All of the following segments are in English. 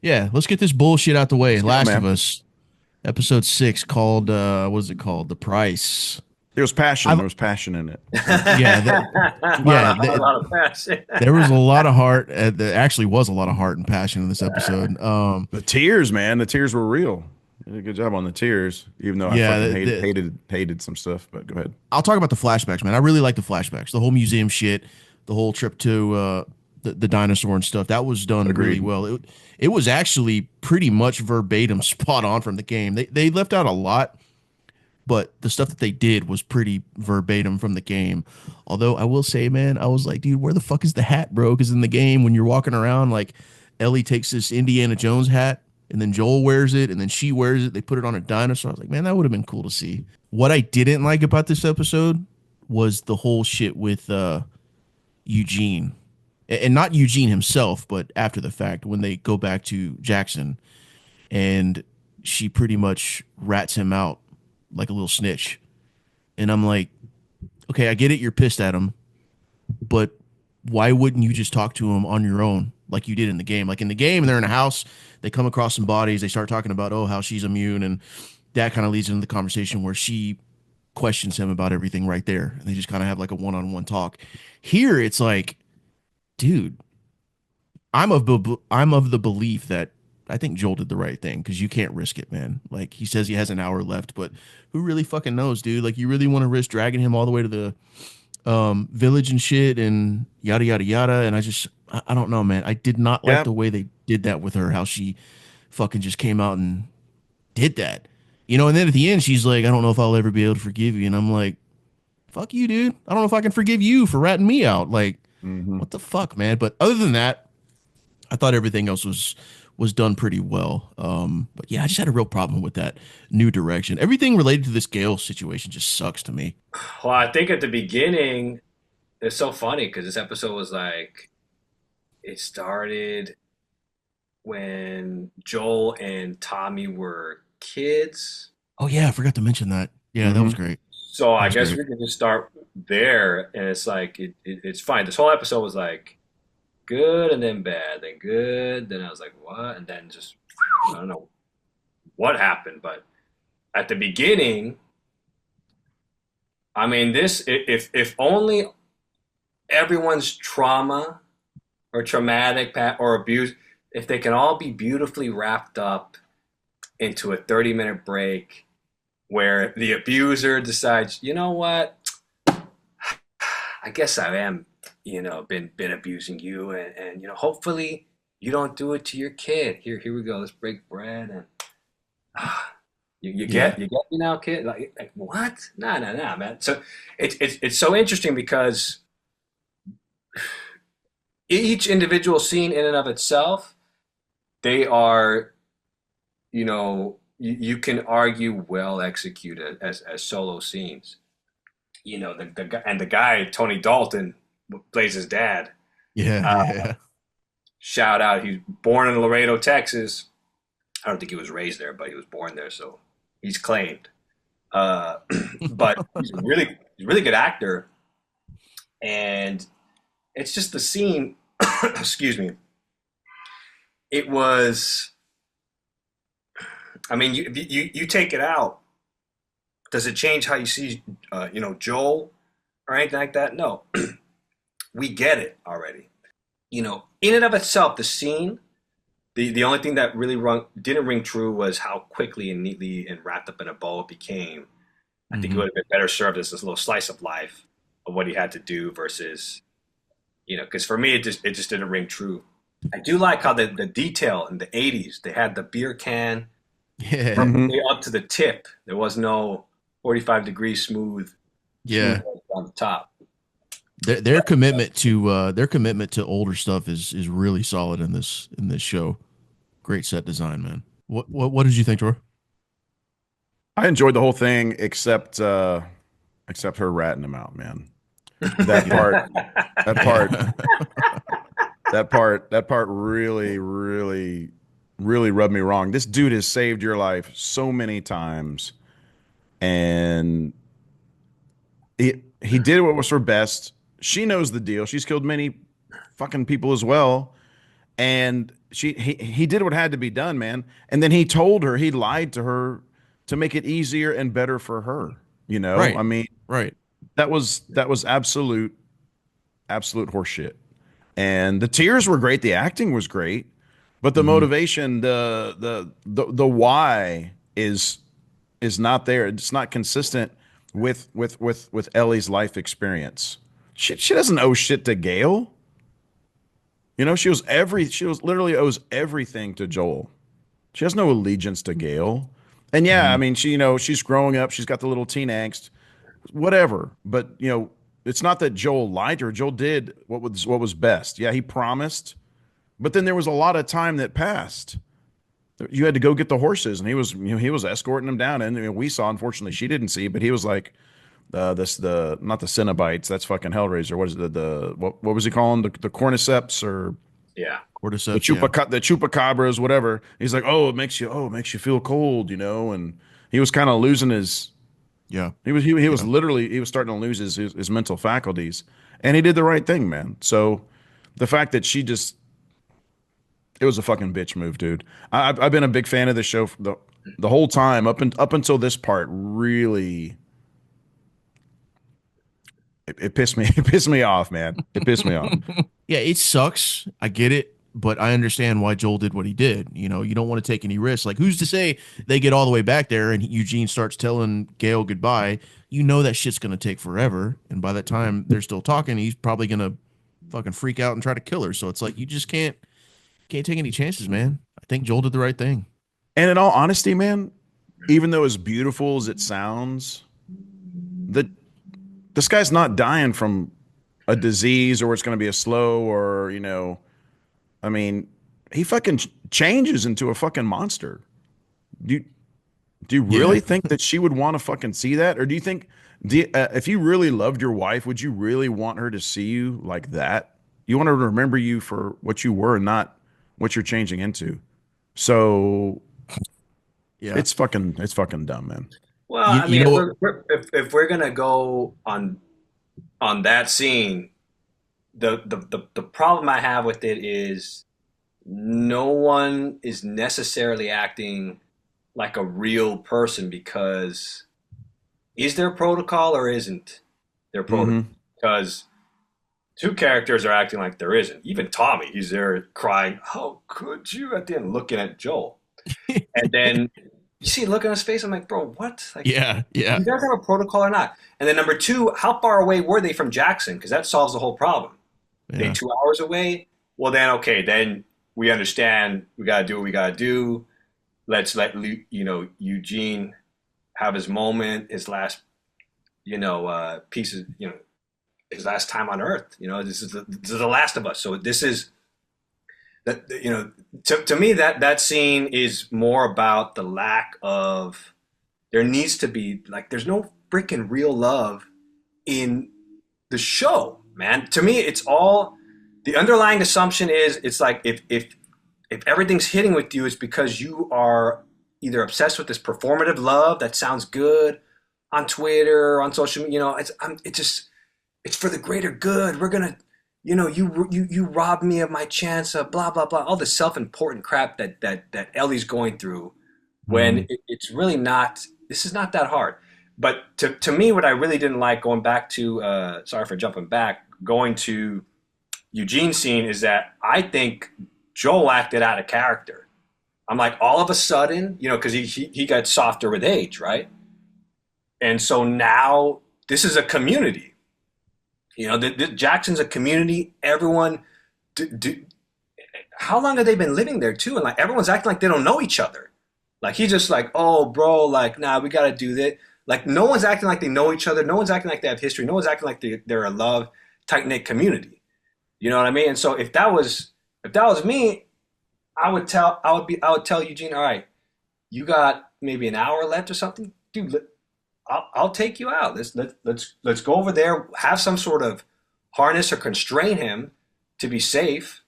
Yeah, let's get this bullshit out the way. Let's go, Last of man. Us, episode 6, called what is it called? The Price. There was passion. I've There was passion in it. yeah, a yeah, a lot of passion. there was a lot of heart. There actually was a lot of heart and passion in this episode. The tears, man. The tears were real. You did a good job on the tears, even though I Yeah, fucking hated some stuff. But go ahead. I'll talk about the flashbacks, man. I really like the flashbacks, the whole museum shit, the whole trip to the dinosaur and stuff. That was done really Agreed. well. It was actually pretty much verbatim, spot on from the game. They left out a lot, but the stuff that they did was pretty verbatim from the game. Although I will say, man, I was like, dude, where the fuck is the hat, bro? Because in the game, when you're walking around, like Ellie takes this Indiana Jones hat, and then Joel wears it, and then she wears it. They put it on a dinosaur. I was like, man, that would have been cool to see. What I didn't like about this episode was the whole shit with Eugene, and not Eugene himself, but after the fact when they go back to Jackson and she pretty much rats him out like a little snitch. And I'm like, okay, I get it, you're pissed at him, but why wouldn't you just talk to him on your own like you did in the game? Like in the game, they're in a house, they come across some bodies, they start talking about, oh, how she's immune, and that kind of leads into the conversation where she questions him about everything right there. And they just kind of have like a one-on-one talk. Here it's like, dude, I'm of the belief that I think Joel did the right thing because you can't risk it, man. Like he says he has an hour left, but who really fucking knows, dude? Like you really want to risk dragging him all the way to the village and shit and yada yada yada. And I don't know, man. I did not like Yeah. the way they did that with her. How she fucking just came out and did that, And then at the end, she's like, "I don't know if I'll ever be able to forgive you." And I'm like, "Fuck you, dude. I don't know if I can forgive you for ratting me out. Like, Hmm. what the fuck, man?" But other than that, I thought everything else was done pretty well. But yeah, I just had a real problem with that new direction. Everything related to this Gale situation just sucks to me. Well, I think at the beginning, it's so funny because this episode was like, it started when Joel and Tommy were kids. Oh yeah, I forgot to mention that. Yeah, that was Hmm. great. So That I was guess great. we can just start there. And it's like, it's fine. This whole episode was like good and then bad, then good. Then I was like, what? And then just, I don't know what happened. But at the beginning, I mean, if only everyone's trauma or traumatic or abuse, if they can all be beautifully wrapped up into a 30-minute break where the abuser decides, you know what, I guess I am, been abusing you, and hopefully you don't do it to your kid. Here we go. Let's break bread, and Yeah. you get me now, kid. Like what? Nah, man. So it's so interesting because each individual scene in and of itself, they are, you can argue well executed as solo scenes. The guy Tony Dalton plays his dad. Yeah, Uh, yeah. Shout out, he's born in Laredo, Texas. I don't think he was raised there, but he was born there, so he's claimed. Uh, but he's a really good actor, and it's just the scene. Excuse me. It was. I mean, you take it out. Does it change how you see, Joel or anything like that? No, we get it already. In and of itself, the scene, the only thing that really didn't ring true was how quickly and neatly and wrapped up in a bow it became. I think it Hmm. would have been better served as this little slice of life of what he had to do versus, because for me it just didn't ring true. I do like how the detail in the '80s they had the beer can Yeah. Hmm. perfectly up to the tip. There was no 45 degrees smooth Yeah. on the top. Their commitment to older stuff is really solid in this show. Great set design, man. What did you think, Tor? I enjoyed the whole thing except her ratting him out, man. That Yeah. part, that part, Yeah. that part really, really, really rubbed me wrong. This dude has saved your life so many times, and he did what was her best. She knows the deal. She's killed many fucking people as well, and he did what had to be done, man. And then he told her, he lied to her to make it easier and better for her. You know, Right. I mean, Right. that was absolute horseshit. And the tears were great, the acting was great, but the Hmm. motivation, the why is not there. It's not consistent with Ellie's life experience. She doesn't owe shit to Gail. You know, she was literally owes everything to Joel. She has no allegiance to Gail. And yeah, I Hmm. mean, she's growing up. She's got the little teen angst, whatever. But it's not that Joel lied to her. Joel did what was best. Yeah, he promised, but then there was a lot of time that passed. You had to go get the horses, and he was escorting them down. And we saw, unfortunately, she didn't see, but he was like, the not the Cenobites. That's fucking Hellraiser. What is it? What was he calling the Cordyceps or Yeah. Cordyceps. Yeah. the chupacabras, whatever. He's like, it makes you feel cold, and he was kind of losing his. Yeah. He was Yeah. literally he was starting to lose his mental faculties, and he did the right thing, man. So the fact that it was a fucking bitch move, dude. I've been a big fan of the show for the whole time up until this part. Really, it pissed me it pissed me off, man. It pissed me off. Yeah, it sucks. I get it, but I understand why Joel did what he did. You don't want to take any risks. Like, who's to say they get all the way back there and Eugene starts telling Gail goodbye? You know that shit's gonna take forever, and by that time they're still talking, he's probably gonna fucking freak out and try to kill her. So it's like you just can't take any chances, man. I think Joel did the right thing. And in all honesty, man, even though as beautiful as it sounds, the this guy's not dying from a disease or it's going to be a slow or I mean, he fucking changes into a fucking monster. Do you, do you Yeah. really think that she would want to fucking see that, or do you think if you really loved your wife, would you really want her to see you like that? You want her to remember you for what you were and not what you're changing into. So Yeah. it's fucking dumb, man. Well, You I you mean, know if what? if we're gonna go on that scene, the problem I have with it is no one is necessarily acting like a real person because is there protocol or isn't there protocol? Mm-hmm. Because two characters are acting like there isn't. Even Tommy, he's there crying, "How could you?" at the end, looking at Joel, and then you see a look on his face. I'm like, bro, what? Like, Yeah. Yeah. you guys have a protocol or not? And then number two, how far away were they from Jackson? Because that solves the whole problem. They Yeah. 2 hours away. Well, then okay, then we understand. We got to do what we got to do. Let's let Eugene have his moment, his last pieces, his last time on Earth. This is the Last of Us. So this is that. To me that scene is more about the lack of. There needs to be like there's no freaking real love in the show, man. To me, it's all the underlying assumption is it's like if everything's hitting with you, it's because you are either obsessed with this performative love that sounds good on Twitter, on social media. It's for the greater good. We're gonna, you robbed me of my chance of blah blah blah. All the self-important crap that Ellie's going through when Mhm. it's really not. This is not that hard. But to me, what I really didn't like going back to, sorry for jumping back, going to Eugene's scene is that I think Joel acted out of character. I'm like, all of a sudden, because he got softer with age, right? And so now this is a community. Jackson's a community. Everyone, how long have they been living there too? And like everyone's acting like they don't know each other. Like he's just like, oh, bro, like, nah, we got to do that. Like no one's acting like they know each other. No one's acting like they have history. No one's acting like they're a love, tight knit community. You know what I mean? And so if that was me, I would tell Eugene, all right, you got maybe an hour left or something, dude. I'll take you out. Let's go over there, have some sort of harness or constrain him to be safe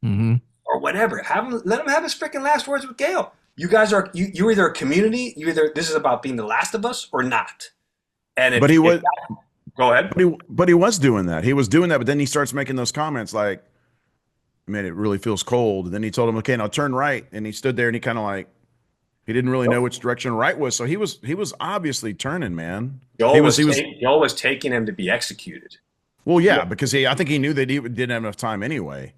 Mhm. or whatever. Let him have his freaking last words with Gail. You guys are you're either a community, this is about being the Last of Us or not. And But he if was go ahead. but he was doing that. He was doing that, but then he starts making those comments like, man, it really feels cold. And then he told him, okay, now turn right. And he stood there and he kind of like, he didn't really know which direction right was. So he was obviously turning, man. Joel was taking him to be executed. Well, yeah, because I think he knew that he didn't have enough time anyway. Well,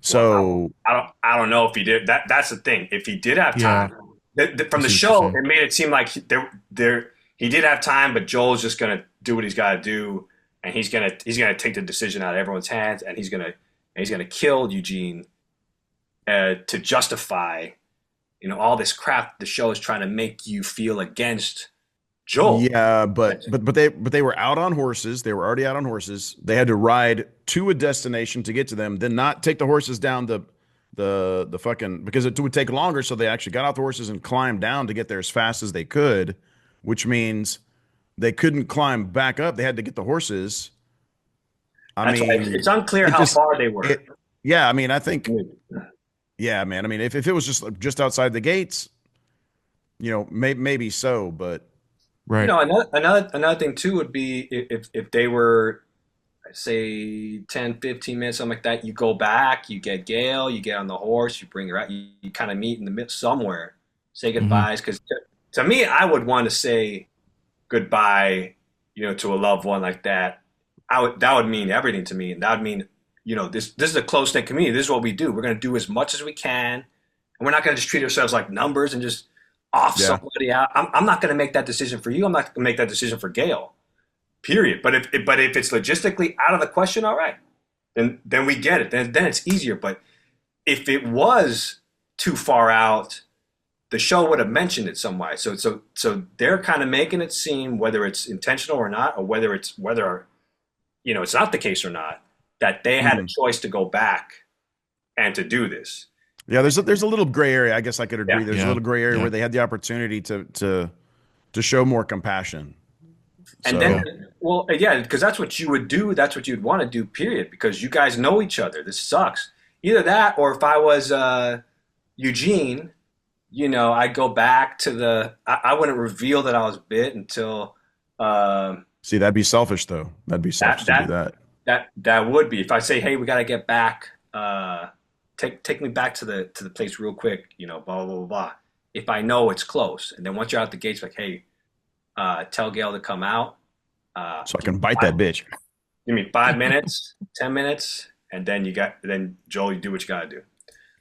So I don't know if he did. That's the thing. If he did have Yeah, time, I from the see what you're show, saying. it made it seem like he did have time, but Joel's just gonna do what he's got to do, and he's gonna take the decision out of everyone's hands, and he's gonna kill Eugene to justify all this crap the show is trying to make you feel against Joel. yeah, but they were out on horses. They were already out on horses. They had to ride to a destination to get to them, then not take the horses down the fucking because it would take longer. So they actually got off the horses and climbed down to get there as fast as they could, which means they couldn't climb back up. They had to get the horses. I That's why mean, it's unclear it how just far they were. yeah. I mean, I think yeah, man. I mean, if it was just outside the gates, maybe so, but Right. Another thing too would be if they were, say, 10, 15 minutes, something like that. You go back, you get Gail, you get on the horse, you bring her out, you kind of meet in the middle somewhere, say Hmm. goodbyes. Because to me, I would want to say goodbye, to a loved one like that. That would mean everything to me, and that would mean, this is a close knit community. This is what we do. We're going to do as much as we can, and we're not going to just treat ourselves like numbers and just off yeah, somebody out. I'm not going to make that decision for you. I'm not going to make that decision for Gail. Period. But if it's logistically out of the question, all right, then we get it. Then it's easier. But if it was too far out, the show would have mentioned it some way. So they're kind of making it seem, whether it's intentional or not, or whether it's not the case or not, that they had a mhm. choice to go back and to do this. Yeah. There's a little gray area. I guess I could Yeah. agree. There's a Yeah. little gray area Yeah. where they had the opportunity to show more compassion. And So Yeah. then, well, yeah, because that's what you would do. That's what you'd want to do, period. Because you guys know each other. This sucks. Either that, or if I was Eugene, I'd go back to I wouldn't reveal that I was bit until see, that'd be selfish though. That'd be selfish that to do that that. that would be. If I say, hey, we got to get back, take me back to the place real quick, blah blah blah blah. If I know it's close, and then once you're out the gates, like, hey, tell Gail to come out. Uh, So I can bite that bitch. Give me 5 minutes, 10 minutes, and then Joel, you do what you gotta do,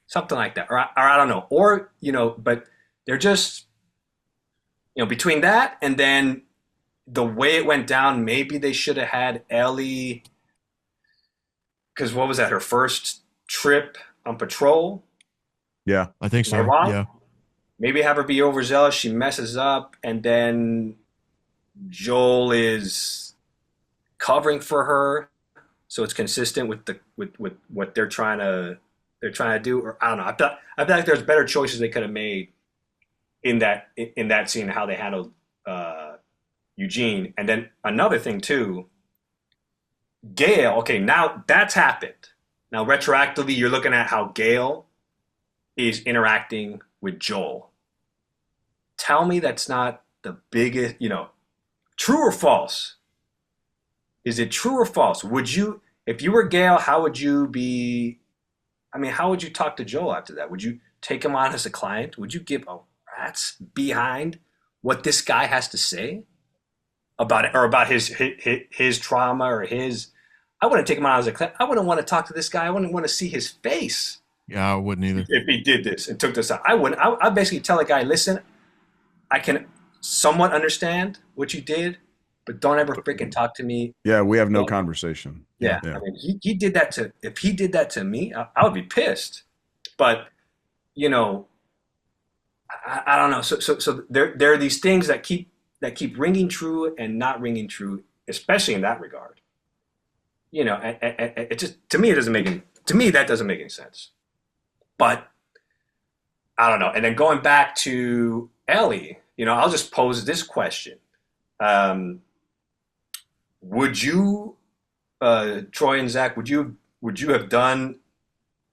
something like that, or I don't know, or but they're just between that and then the way it went down, maybe they should have had Ellie, because what was that, her first trip on patrol? Yeah. I think Am I so. wrong? Yeah. Maybe have her be overzealous, she messes up, and then Joel is covering for her, so it's consistent with with what they're trying to do. Or I don't know. I feel like there's better choices they could have made in that scene, how they handled Eugene. And then another thing too, Gail. Okay, now that's happened. Now retroactively, you're looking at how Gail is interacting with Joel. Tell me that's not the biggest. True or false? Is it true or false? If you were Gail, how would you be? I mean, how would you talk to Joel after that? Would you take him on as a client? Would you give a rat's behind what this guy has to say about it, or about his trauma, or his? I wouldn't take him on as a client. I wouldn't want to talk to this guy. I wouldn't want to see his face Yeah. I wouldn't either. if he did this and took this out. I wouldn't. I'd basically tell a guy, listen, I can somewhat understand what you did, but don't ever freaking talk to me. Yeah. We have no conversation. Yeah, Yeah. I mean, he did that to. If he did that to me, I would be pissed. But you know, I don't know. So there are these things that keep ringing true and not ringing true, especially in that regard. And it just, to me, that doesn't make any sense. But I don't know. And then going back to Ellie, I'll just pose this question: Would you, Troy and Zach, would you have done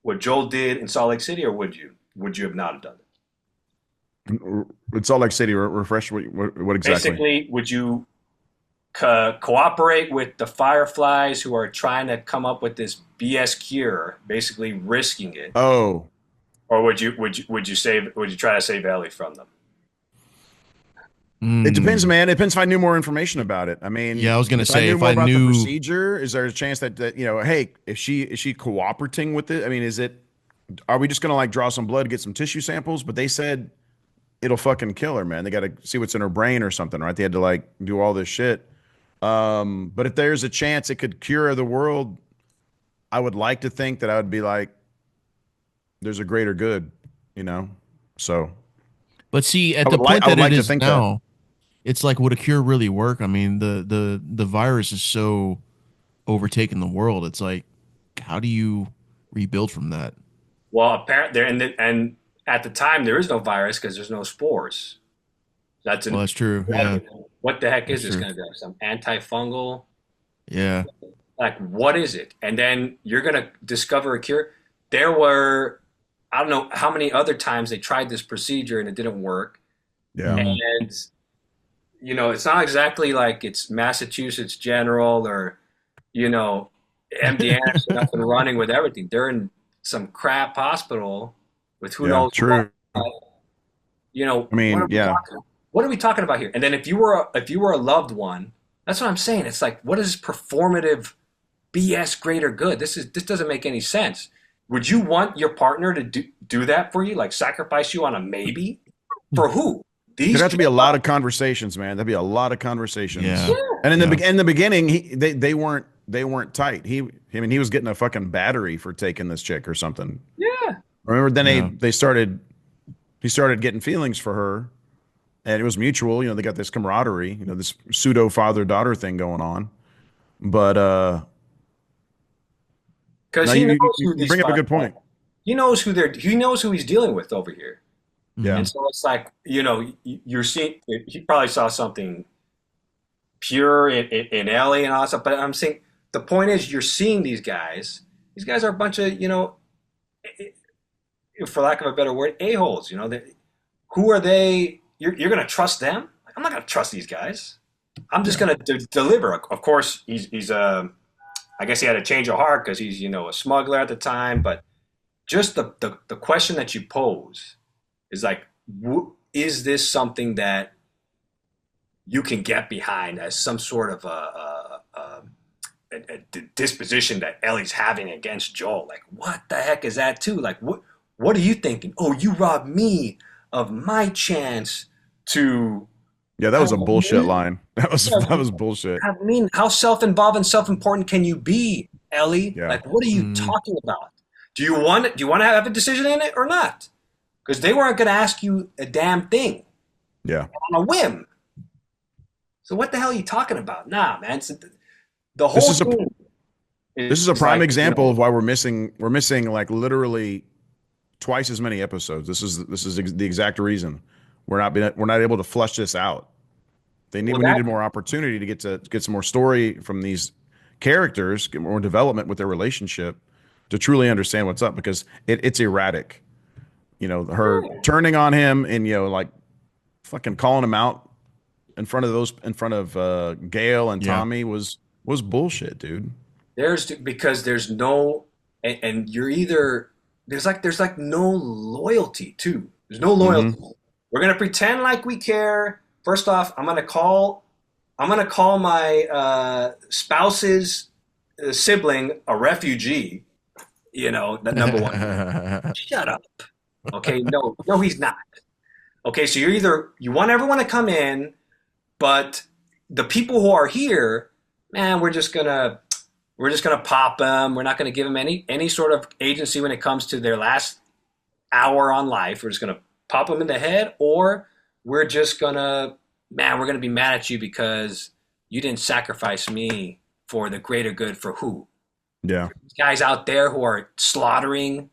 what Joel did in Salt Lake City, or would you have not have done it? It's all like City. Refresh what exactly? Basically, would you cooperate with the Fireflies who are trying to come up with this BS cure, basically risking it, Oh, or would you try to save Ellie from them? it depends, Mm. man. It depends if I knew more information about it. I mean, Yeah, I was gonna if I say knew if more I about the knew. procedure, is there a chance that hey, if she cooperating with it? I mean, are we just gonna like draw some blood, get some tissue samples? But they said it'll fucking kill her, man. They got to see what's in her brain or something, right? They had to like do all this shit. But if there's a chance it could cure the world, I would like to think that I would be like, there's a greater good, you know? So But see, at the point I would that it like to is think that. now, it's like, would a cure really work? I mean, the virus is so overtaken the world. It's like, how do you rebuild from that? Well, apparently, and at the time there is no virus because there's no spores. That's Well, an that's true. Yeah, what the heck that's is this true. going to do? Some antifungal? Yeah. Like, what is it? And then you're going to discover a cure. There were, I don't know how many other times they tried this procedure and it didn't work. Yeah. Mm. And, it's not exactly like it's Massachusetts General or, MD Anderson up and running with everything. They're in some crap hospital with who Yeah. knows what. True. I What are mean, we yeah. talking? What are we talking about here? And then if you were a loved one, that's what I'm saying. It's like, what is performative BS greater good? This doesn't make any sense. Would you want your partner to do that for you, like sacrifice you on a maybe? For who? There'd These have to be a people? lot of conversations, man. There'd be a lot of conversations. Yeah. Yeah, And Yeah. in the beginning, they weren't tight. I mean, he was getting a fucking battery for taking this chick or something. yeah. Remember, then Yeah. he started getting feelings for her, and it was mutual. They got this camaraderie, this pseudo father daughter thing going on. But Because now he you, knows you who you these bring up a five good are. point. He knows who he's dealing with over here. Yeah, And Mhm. so it's like, you're seeing, he probably saw something pure in Ellie and all that stuff. But I'm saying the point is, you're seeing these guys. These guys are a bunch of, for lack of a better word, a-holes. Who are they? You're going to trust them? Like, I'm not going to trust these guys. I'm just yeah, going to deliver. Of course, he's I guess he had a change of heart because he's, a smuggler at the time. But just the question that you pose is like, is this something that you can get behind as some sort of a disposition that Ellie's having against Joel? Like, what the heck is that too? Like, what are you thinking? Oh, you robbed me of my chance to yeah. That have was a bullshit me. line. That was bullshit. Have me. How self-involved and self-important can you be, Ellie? Yeah, Like, what are you Mm. talking about? Do you want to have a decision in it or not? Because they weren't going to ask you a damn thing yeah. on a whim. So what the hell are you talking about? Nah, man. The This whole is a thing this is a is prime like, example of why we're missing like literally twice as many episodes. This is the exact reason we're not able to flush this out. well, We needed more opportunity to get some more story from these characters, get more development with their relationship to truly understand what's up because it's erratic. Her turning on him and like fucking calling him out in front of Gail and Yeah. Tommy was bullshit, dude. because there's no, and you're either there's like no loyalty too. There's no Hmm. loyalty. We're gonna pretend like we care. First off, I'm gonna call my spouse's sibling a refugee. That number one. Shut up. Okay, no, no, he's not. Okay, so you want everyone to come in, but the people who are here, man, we're just gonna pop them. We're not gonna give them any sort of agency when it comes to their last hour on life. We're just gonna pop them in the head, or we're gonna be mad at you because you didn't sacrifice me for the greater good for who? Yeah. Guys out there who are slaughtering,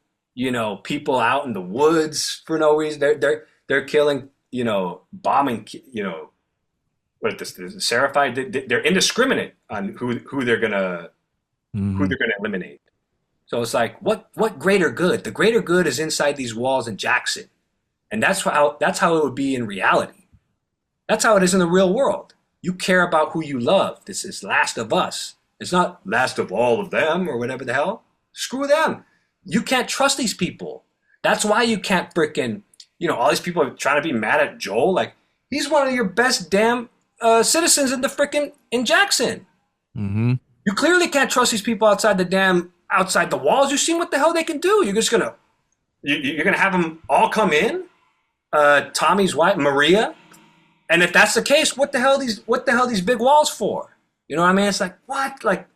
people out in the woods for no reason. They're killing, bombing, what this Seraphi. They're indiscriminate on who they're gonna Mhm. eliminate. So it's like, what greater good? The greater good is inside these walls in Jackson, and that's how it would be in reality. That's how it is in the real world. You care about who you love. This is Last of Us. It's not Last of all of them or whatever the hell. Screw them. You can't trust these people. That's why you can't frickin', all these people are trying to be mad at Joel. Like, he's one of your best damn citizens in Jackson. Mm-hmm. You clearly can't trust these people outside the walls. You've seen what the hell they can do. You're gonna have them all come in. Tommy's wife, Maria, and if that's the case, what the hell these big walls for? You know what I mean? It's like, what? Like,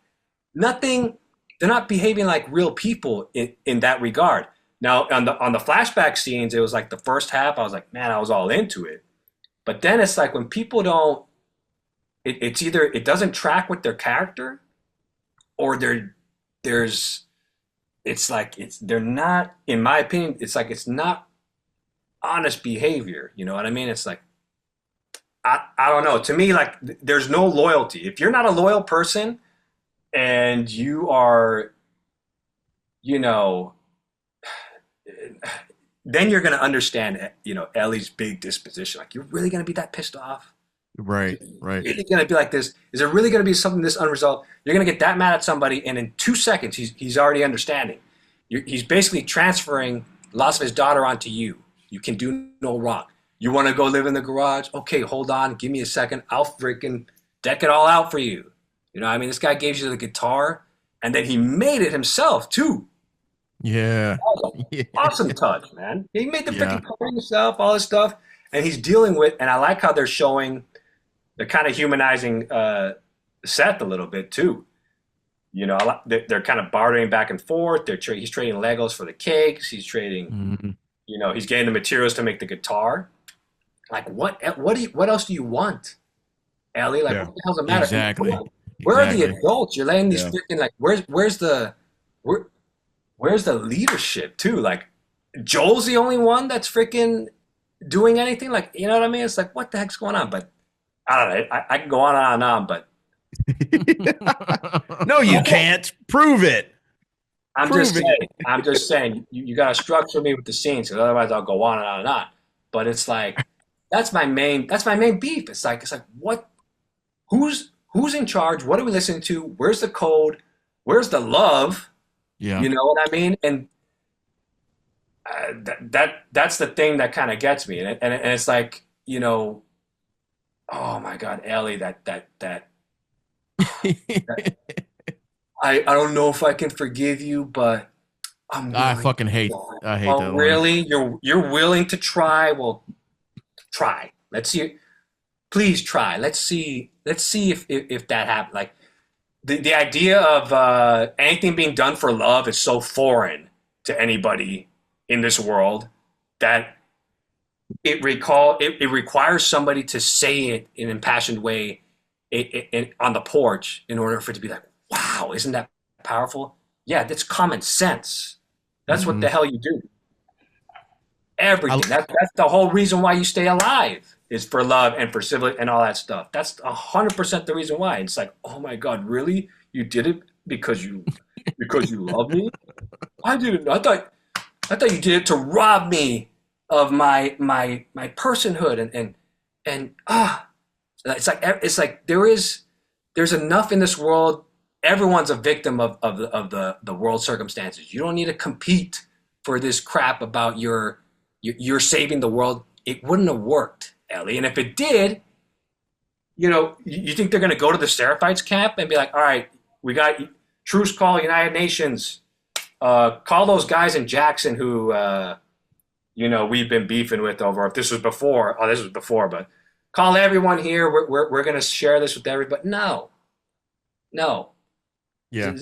nothing. They're not behaving like real people in that regard. Now on the flashback scenes, it was like the first half. I was like, man, I was all into it. But then it's like when people don't. It's either it doesn't track with their character, or they're not. In my opinion, it's like it's not honest behavior. You know what I mean? It's like I don't know. To me, like there's no loyalty. If you're not a loyal person and you are, then you're gonna understand, Ellie's big disposition. Like you're really gonna be that pissed off. Right, right. Really gonna be like this? Is there really gonna be something this unresolved? You're gonna get that mad at somebody, and in 2 seconds, he's already understanding. He's basically transferring loss of his daughter onto you. You can do no wrong. You want to go live in the garage? Okay, hold on, give me a second. I'll freaking deck it all out for you. You know, what I mean, this guy gave you the guitar, and then he made it himself too. Yeah. Yeah. Awesome touch, man. He made the Yeah. freaking car himself, all this stuff, and he's dealing with. And I like how they're kind of humanizing Seth a little bit too. They're kind of bartering back and forth. He's trading Legos for the cakes. He's trading, he's getting the materials to make the guitar. Like what else do you want, Ellie? Like Yeah. what the hell's the matter? Exactly. Where are the Exactly. adults? You're letting these Yeah. freaking like where's the leadership too? Like Joel's the only one that's freaking doing anything. Like you know what I mean? It's like what the heck's going on? But I don't know. I can go on and on, but No, you can't prove it. I'm just saying, you got to structure me with the scenes, because otherwise I'll go on and on and on. But it's like that's my main beef. It's like what? Who's in charge? What are we listening to? Where's the code? Where's the love? Yeah. You know what I mean? And that's the thing that kind of gets me, and it's like oh my God, Ellie, that I don't know if I can forgive you, but I'm I willing fucking hate. to I hate try. Oh, that line. really? You're willing to try? Well, try. Let's see. Please try. Let's see if that happens. Like the idea of anything being done for love is so foreign to anybody in this world that it requires somebody to say it in an impassioned way on the porch in order for it to be like, wow, isn't that powerful? Yeah, that's common sense. That's what the hell you do. Everything. That's the whole reason why you stay alive is for love and for civility and all that stuff. That's 100% the reason why. It's like, oh my God, really? You did it because you love me? I didn't. I thought you did it to rob me of my personhood and it's like there's enough in this world. Everyone's a victim of the world circumstances. You don't need to compete for this crap about you're saving the world. It wouldn't have worked, Ellie. And if it did, you think they're going to go to the Seraphites camp and be like, all right, we got truce call, United Nations. Call those guys in Jackson who, we've been beefing with over. If this was before, but call everyone here. We're going to share this with everybody. No. Yeah.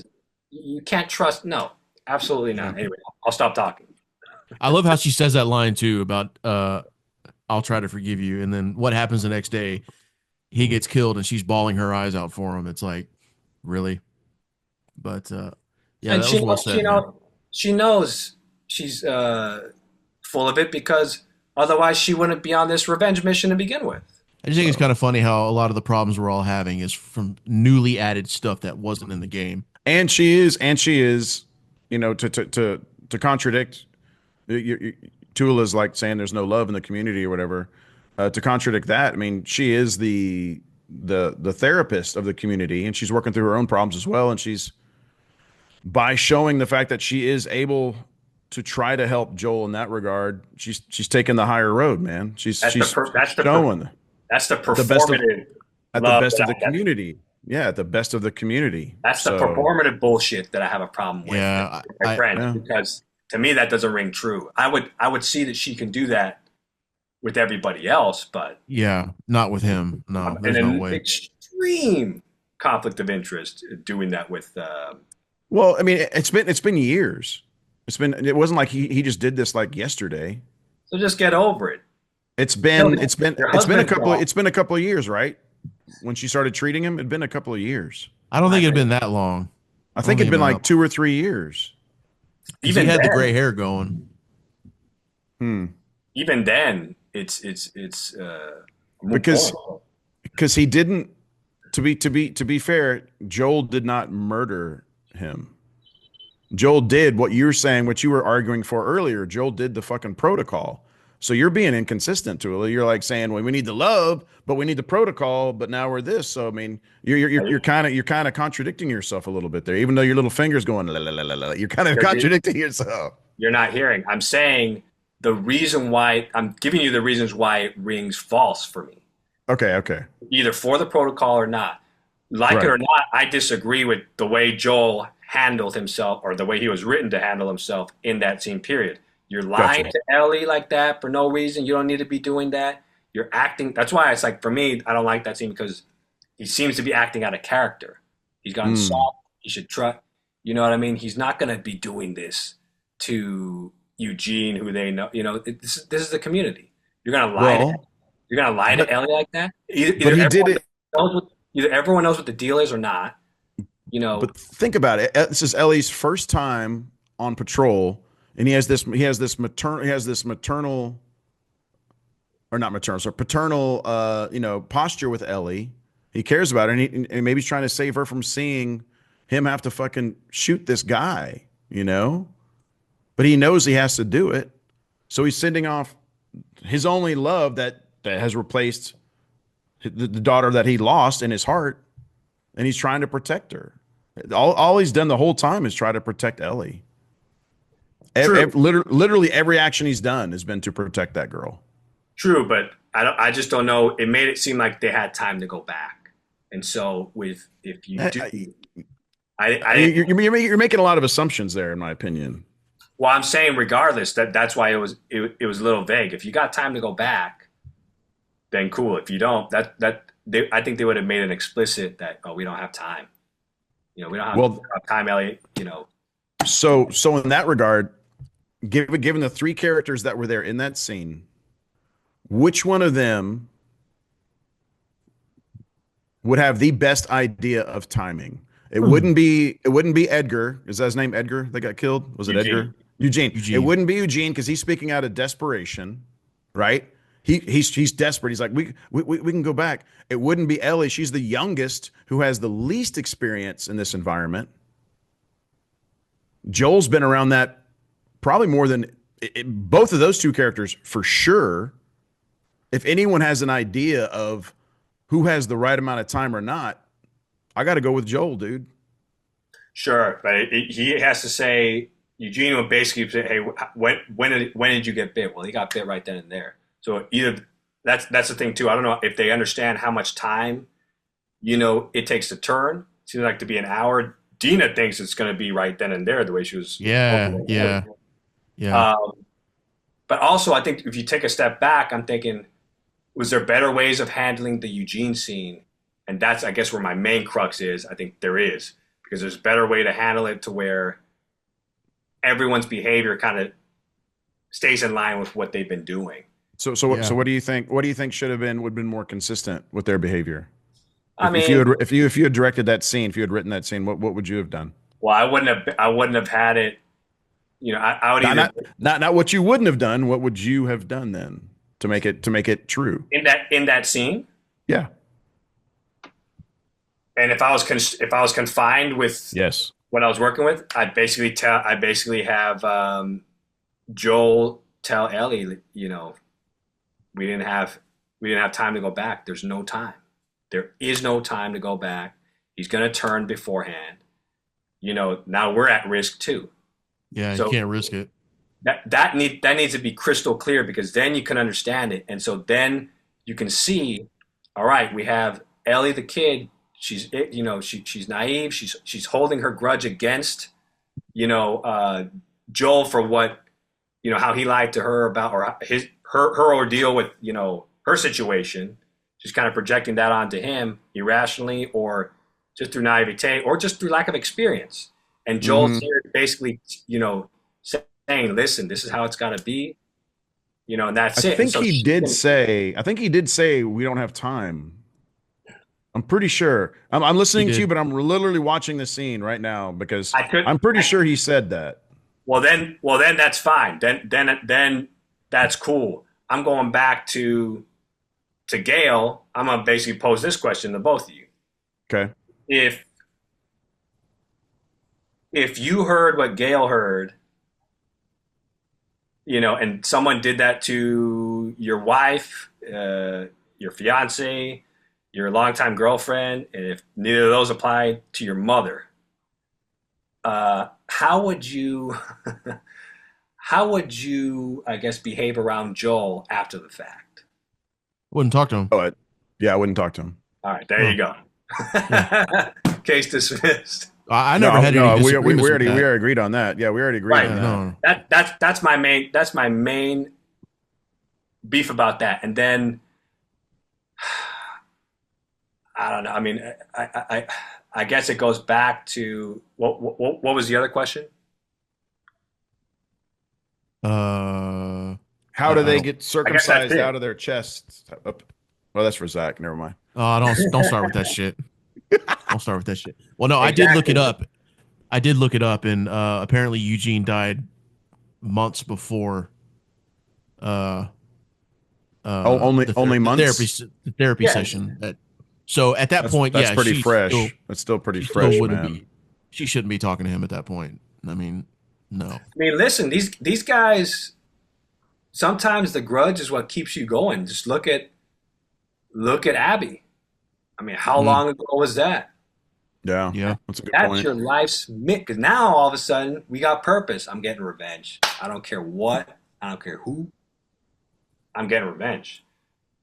You can't trust. No, absolutely not. Anyway, I'll stop talking. I love how she says that line too about I'll try to forgive you, and then what happens the next day? He gets killed, and she's bawling her eyes out for him. It's like, really? But yeah, And that was well said. she knows she's full of it, because otherwise she wouldn't be on this revenge mission to begin with. I just think it's kind of funny how a lot of the problems we're all having is from newly added stuff that wasn't in the game. And she is, to contradict. Tula's like saying there's no love in the community or whatever. To contradict that, I mean, she is the the therapist of the community, and she's working through her own problems as well. And she's by showing the fact that she is able to try to help Joel in that regard, she's taking the higher road, man. She's showing that's the at the best of performative at the love best of the community. Yeah, at the best of the community. That's the performative bullshit that I have a problem with. Yeah, my friend, because to me that doesn't ring true. I would see that she can do that with everybody else, but yeah, not with him. No, there's no way. Extreme conflict of interest doing that with. Well, I mean, it's been years. It wasn't like he just did this like yesterday. So just get over it. It's been a couple of years, right? When she started treating him, it'd been a couple of years. I don't think it'd been that long. I think it'd been like 2 or 3 years. Even he had the gray hair going. Even then, it's because he didn't. To be fair, Joel did not murder him. Joel did what you're saying, what you were arguing for earlier. Joel did the fucking protocol. So you're being inconsistent, Tula. You're like saying, well, we need the love, but we need the protocol, but now we're this. So I mean, you're kind of contradicting yourself a little bit there, even though your little finger's going la, la, la, la, la. You're kind of contradicting yourself. You're not hearing. I'm saying the reason why I'm giving you the reasons why it rings false for me. Okay. Either for the protocol or not. Like it or not, I disagree with the way Joel handled himself or the way he was written to handle himself in that scene period. You're lying to Ellie like that for no reason. You don't need to be doing that. You're acting. That's why it's like, for me, I don't like that scene because he seems to be acting out of character. He's gotten soft. He should trust. You know what I mean? He's not going to be doing this to Eugene, who they know. You know, this is the community. You're going to lie. You're going to lie to Ellie like that? Either everyone knows what the deal is or not. You know. But think about it. This is Ellie's first time on patrol. And he has this paternal, posture with Ellie. He cares about her, and maybe he's trying to save her from seeing him have to fucking shoot this guy, you know? But he knows he has to do it. So he's sending off his only love that has replaced the daughter that he lost in his heart, and he's trying to protect her. All he's done the whole time is try to protect Ellie. Literally every action he's done has been to protect that girl. True, but I just don't know. It made it seem like they had time to go back, and so you're making a lot of assumptions there, in my opinion. Well, I'm saying regardless, that's why it was a little vague. If you got time to go back, then cool. If you don't, I think they would have made it explicit that we don't have time. You know, we don't have time, Elliot. You know. So in that regard, given the 3 characters that were there in that scene, which one of them would have the best idea of timing? It wouldn't be Edgar. Is that his name? Edgar that got killed? Was it Edgar? Eugene. It wouldn't be Eugene because he's speaking out of desperation, right? He's desperate. He's like, we can go back. It wouldn't be Ellie. She's the youngest who has the least experience in this environment. Joel's been around that probably more than both of those 2 characters for sure. If anyone has an idea of who has the right amount of time or not, I got to go with Joel, dude. Sure, but he has to say, Eugene would basically say, hey, when did you get bit? Well, he got bit right then and there. So either that's the thing too. I don't know if they understand how much time, it takes to turn. It seems like to be an hour. Dina thinks it's going to be right then and there, the way she was. Yeah. But also, I think if you take a step back, I'm thinking, was there better ways of handling the Eugene scene? And that's, I guess, where my main crux is. I think there is, because there's a better way to handle it to where everyone's behavior kind of stays in line with what they've been doing. So what do you think? What do you think would have been more consistent with their behavior? If you had directed that scene, if you had written that scene, what would you have done? Well, I wouldn't have had it. I would either not what you wouldn't have done. What would you have done then to make it true in that scene? Yeah. And if I was confined with what I was working with, I'd basically have Joel tell Ellie, we didn't have time to go back. There's no time. There is no time to go back. He's going to turn beforehand. Now we're at risk too. Yeah, you So can't risk it. that needs to be crystal clear, because then you can understand it, and so then you can see, all right, we have Ellie the kid. She's naive. She's holding her grudge against Joel for what how he lied to her about, or her ordeal with her situation. She's kind of projecting that onto him irrationally, or just through naivete, or just through lack of experience. And Joel's here basically saying, listen, this is how it's got to be, and that's it. I think So he did say we don't have time. I'm pretty sure. I'm listening to you, but I'm literally watching the scene right now because I'm pretty sure he said that. Well, then that's fine. Then that's cool. I'm going back to Gail. I'm gonna basically pose this question to both of you. Okay. If you heard what Gail heard, and someone did that to your wife, your fiance, your longtime girlfriend, and if neither of those apply to your mother, how would you, I guess, behave around Joel after the fact? Wouldn't talk to him. Oh, I wouldn't talk to him. All right, there you go. Case dismissed. I never had any disagreements we already agreed on that. Yeah, we already agreed right. on that. That's my main beef about that. And then I don't know. I mean, I guess it goes back to what was the other question? How do they get circumcised out of their chests? Well, that's for Zach. Never mind. Oh, don't start with that shit. Don't start with that shit. Well, no, exactly. I did look it up, and apparently Eugene died months before. Only months. The therapy session. So at that point, that's pretty fresh. That's still pretty fresh, man. She shouldn't be talking to him at that point. I mean, no. I mean, listen, these guys. Sometimes the grudge is what keeps you going. Just look at Abby. I mean, how long ago was that? Yeah. That's a good point. That's your life's mitt. Because now all of a sudden we got purpose. I'm getting revenge. I don't care what. I don't care who. I'm getting revenge.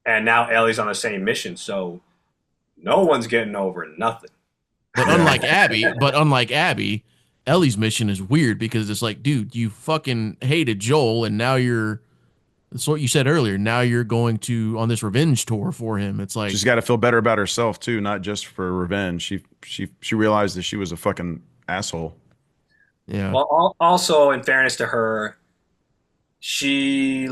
And now Ellie's on the same mission, so no one's getting over nothing. But unlike Abby, Ellie's mission is weird because it's like, dude, you fucking hated Joel, and now that's what you said earlier. Now you're going on this revenge tour for him. It's like she's got to feel better about herself too, not just for revenge. She realized that she was a fucking asshole. Yeah. Well, also in fairness to her, she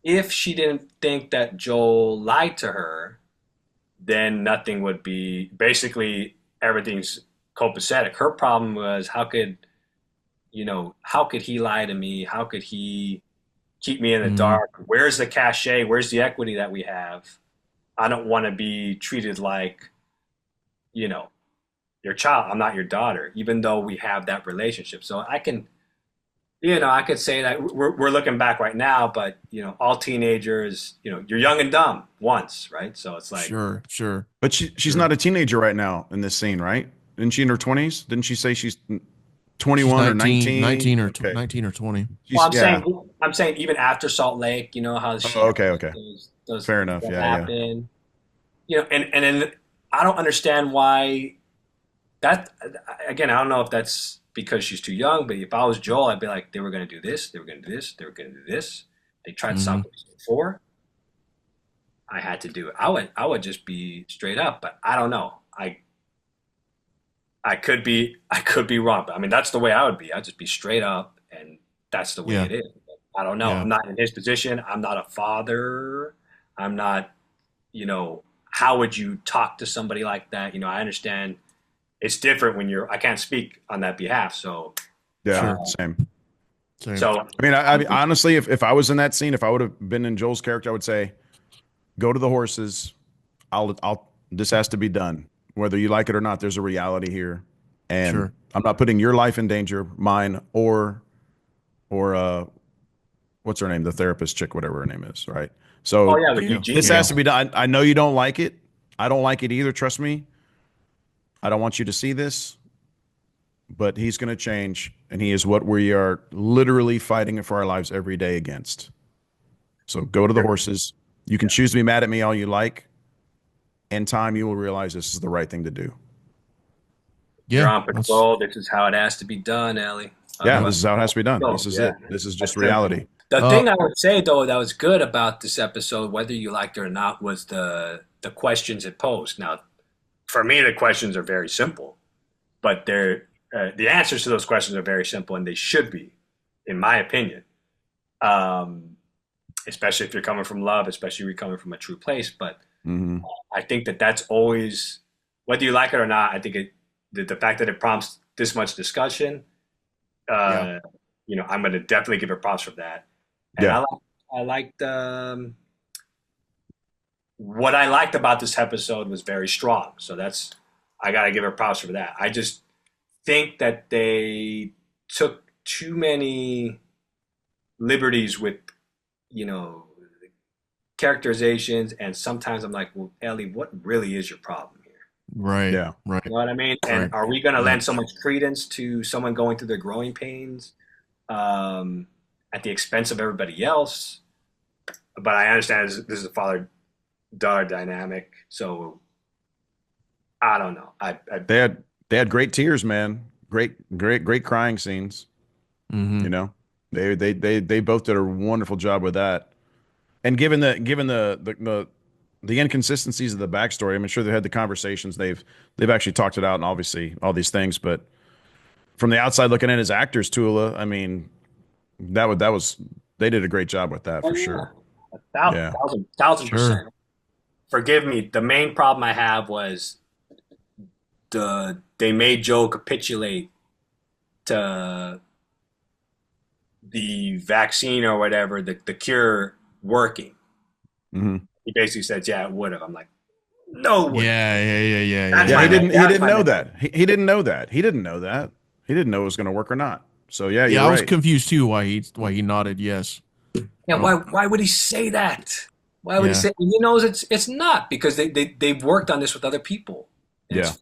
if she didn't think that Joel lied to her, then nothing would be, basically everything's copacetic. Her problem was how could he lie to me? How could he keep me in the dark? Where's the cachet? Where's the equity that we have? I don't want to be treated like, your child. I'm not your daughter, even though we have that relationship. So I can, I could say that we're looking back right now, but all teenagers, you're young and dumb once, right? So it's like sure. But she's not a teenager right now in this scene, right? Isn't she in her 20s? Didn't she say she's 21 or 19? 19 or 20. Well, I'm saying even after Salt Lake, how she okay. Those fair enough. Happen. And then I don't understand why that. Again, I don't know if that's because she's too young, but if I was Joel, I'd be like, they were going to do this, they were going to do this, they were going to do this. They tried something before. I had to do it. I would just be straight up, but I don't know. I could be wrong, but I mean, that's the way I would be. I'd just be straight up, and that's the way it is. I don't know. Yeah. I'm not in his position. I'm not a father. I'm not, how would you talk to somebody like that? I understand it's different when I can't speak on that behalf. So yeah, same. So, I mean, honestly, if I was in that scene, if I would have been in Joel's character, I would say, go to the horses. This has to be done. Whether you like it or not, there's a reality here. And I'm not putting your life in danger, mine or what's her name, the therapist chick, whatever her name is, right? Oh So yeah, with Yeah. Eugene. this Yeah. has to be done. I know you don't like it. I don't like it either. Trust me. I don't want you to see this, but he's going to change, and he is what we are literally fighting for our lives every day against. So go to the horses. You can choose to be mad at me all you like. In time, you will realize this is the right thing to do. You're Yeah. on That's patrol. This is how it has to be done, Ellie. Yeah, Otherwise, this is how it has to be done. no, This is yeah. it. This is just That's simple. reality. The uh thing I would say though that was good about this episode, whether you liked it or not, was the questions it posed. Now, for me, the questions are very simple, but they're the answers to those questions are very simple, and they should be, in my opinion. Um, Especially if you're coming from love, especially if you're coming from a true place. But Hmm. I think that that's always, whether you like it or not, I think the fact that it prompts this much discussion, yeah. uh, I'm going to definitely give it props for that. And Yeah. I liked what I liked about this episode was very strong. So I got to give it props for that. I just think that they took too many liberties with, you know, characterizations, and sometimes I'm like, well, Ellie, what really is your problem here? Right. Yeah. Right. You know what I mean? And Right. are we going to Yeah. lend so much credence to someone going through their growing pains at the expense of everybody else? But I understand this is a father-daughter dynamic, so I don't know. They had great tears, man. Great crying scenes. Hmm. You know, they both did a wonderful job with that. And given the inconsistencies of the backstory, I'm sure they had the conversations. They've actually talked it out, and obviously all these things. But from the outside looking in as actors, Tula, I mean, that was they did a great job with that Oh, for yeah. sure. Thousand, Yeah. thousand, thousand Sure. percent. Forgive me. The main problem I have was they made Joe capitulate to the vaccine or whatever, the cure working. Hmm. He basically said, "Yeah, it would have." I'm like, "No, it wouldn't." Yeah. Yeah. Yeah. Yeah. That's Yeah, my he man. didn't. He That's didn't my know man. that. He didn't know that. He didn't know that. He didn't know it was going to work or not. So yeah, Yeah. you're I was right. confused too why he nodded yes. Yeah, Oh, why would he say that? Why would he Yeah. say? He knows it's not because they've worked on this with other people. And Yeah.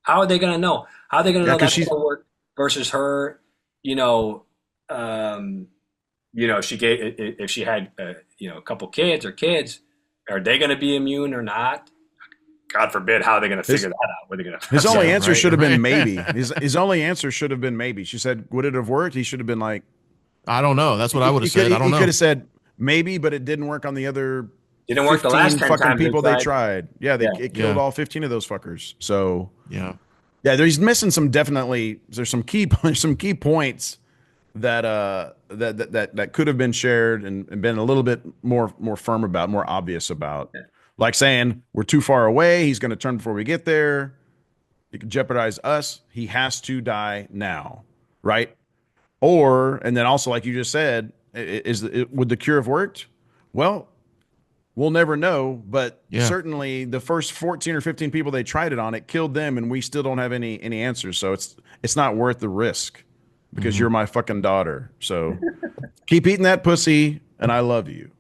how are they going to know? How are they going to Yeah, know because that's she's going to work versus her? You know, um, if she gave if she had a couple kids or kids, are they going to be immune or not? God forbid, how are they going to his figure that out? What are they going his to? only Yeah. answer Right. should have been Right. maybe. His only answer should have been maybe. She said, "Would it have worked?" He should have been like, I don't know. That's what I he, would he have could said. he, I don't he could know. have said maybe, but it didn't work on the other Didn't work the last 15 10 fucking times they people they tried. tried. Yeah, Yeah. it killed Yeah. all 15 of those fuckers. So Yeah. yeah, there's missing some definitely. There's some key there's some key points that could have been shared and been a little bit more firm about, more obvious about. Yeah. Like saying we're too far away. He's going to turn before we get there. It could jeopardize us. He has to die now, right? Or and then also like you just said, would the cure have worked? Well, we'll never know, but Yeah. certainly the first 14 or 15 people they tried it on, it killed them, and we still don't have any answers. So it's not worth the risk because Hmm. you're my fucking daughter. So keep eating that pussy, and I love you.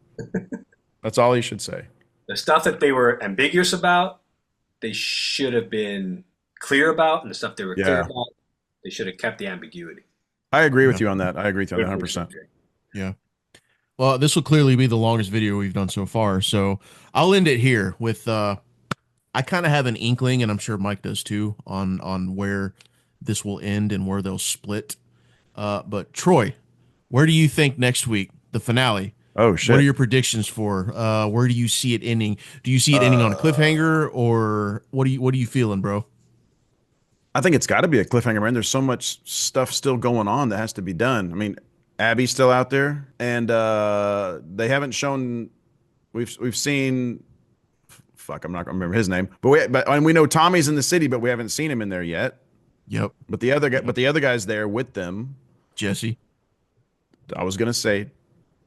That's all he should say. The stuff that they were ambiguous about, they should have been clear about, and the stuff they were clear Yeah. about, they should have kept the ambiguity. I agree with Yeah. you on that. I agree with you on that 100%. Yeah. Well, this will clearly be the longest video we've done so far. So I'll end it here with I kind of have an inkling, and I'm sure Mike does too, on where this will end and where they'll split. But Troy, where do you think next week, the finale? Oh What are shit. your predictions for? Where do you see it ending? Do you see it ending on a cliffhanger, or what are you feeling, bro? I think it's got to be a cliffhanger, man. There's so much stuff still going on that has to be done. I mean, Abby's still out there, and they haven't shown. We've seen. Fuck, I'm not gonna remember his name, and we know Tommy's in the city, but we haven't seen him in there yet. Yep, But the other guy's there with them. Jesse. I was gonna say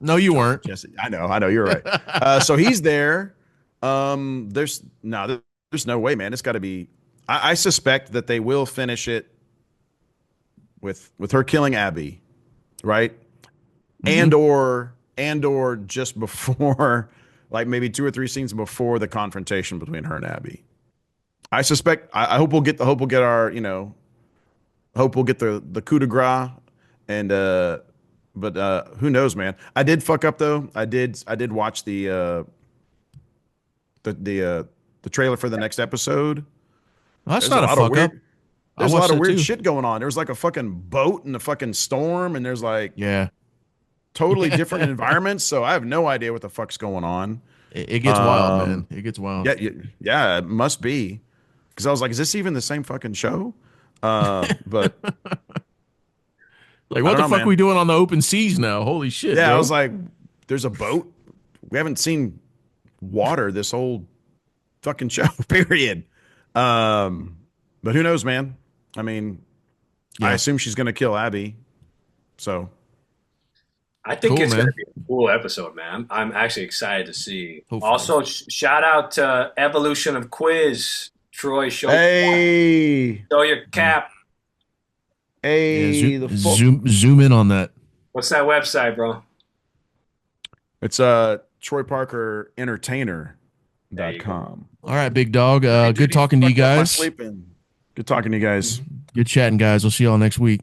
No, you weren't. Jesse. I know, you're right. So he's there. There's no way, man. It's got to be. I suspect that they will finish it with her killing Abby, right? and or just before, like maybe 2 or 3 scenes before the confrontation between her and Abby. I suspect. I hope we'll get our, hope we'll get the coup de grace, and but who knows, man. I did fuck up though. I did watch the trailer for the next episode. Well, that's There's a not a lot of fuck up. weird. I There's a lot watched of that weird too. shit going on. There's like a fucking boat and a fucking storm, and there's like Yeah. totally different environments. So I have no idea what the fuck's going on. It gets wild, man. Um, It gets wild. yeah, yeah, it must be, because I was like, is this even the same fucking show? But Like, I what don't the know, fuck are man. we doing on the open seas now? Holy shit, Yeah, I was bro. like, there's a boat. We haven't seen water this whole fucking show, period. Um, but who knows, man? I mean, I Yeah. assume she's gonna kill Abby. So I think Cool, it's going to man. be a cool episode, man. I'm actually excited to see. Hopefully. Also, shout out to Evolution of Quiz. Troy, hey, show your cap. Yeah, hey, the fuck. zoom in on that. What's that website, bro? It's Troy Parker Entertainer There dot you go. com. All right, big dog. Hey, Good Judy, talking to you fucked up my guys. sleeping. Good talking to you guys. Good chatting, guys. We'll see y'all next week.